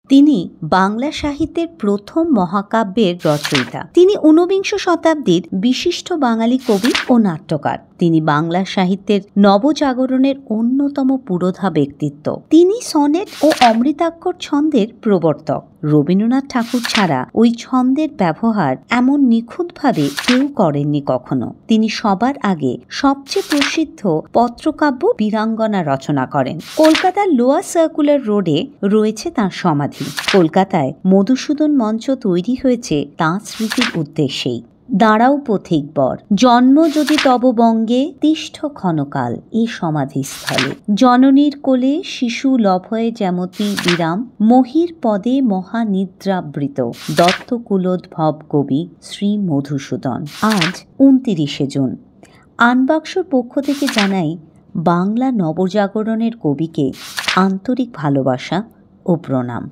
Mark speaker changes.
Speaker 1: তিনি বাংলা সাহিত্যের প্রথম মহাকাব্যের রচয়িতা। তিনি ঊনবিংশ শতাব্দীর বিশিষ্ট বাঙালি কবি ও নাট্যকার। তিনি বাংলা সাহিত্যের নবজাগরণের অন্যতম পুরোধা ব্যক্তিত্ব। তিনি সনেট ও অমৃতাক্ষর ছন্দের প্রবর্তক। রবীন্দ্রনাথ ঠাকুর ছাড়া ওই ছন্দের ব্যবহার এমন নিখুঁতভাবে কেউ করেননি কখনো। তিনি সবার আগে সবচেয়ে প্রসিদ্ধ পত্রকাব্য বীরাঙ্গনা রচনা করেন। কলকাতার লোয়ার সার্কুলার রোডে রয়েছে তাঁর সমাধি। কলকাতায় মধুসূদন মঞ্চ তৈরি হয়েছে তাঁর স্মৃতির উদ্দেশ্যেই। দাঁড়াও পথিকবর, জন্ম যদি তব বঙ্গে, তিষ্ঠ ক্ষণকাল এ সমাধিস্থলে। জননীর কোলে শিশু লভয়ে যেমতি বিরাম, মহির পদে মহানিদ্রাবৃত, দত্তকুলোদ্ভব কবি শ্রী মধুসূদন। আজ ২৯শে জুন। আনবাক্সর পক্ষ থেকে জানাই বাংলা নবজাগরণের কবিকে আন্তরিক ভালোবাসা ও প্রণাম।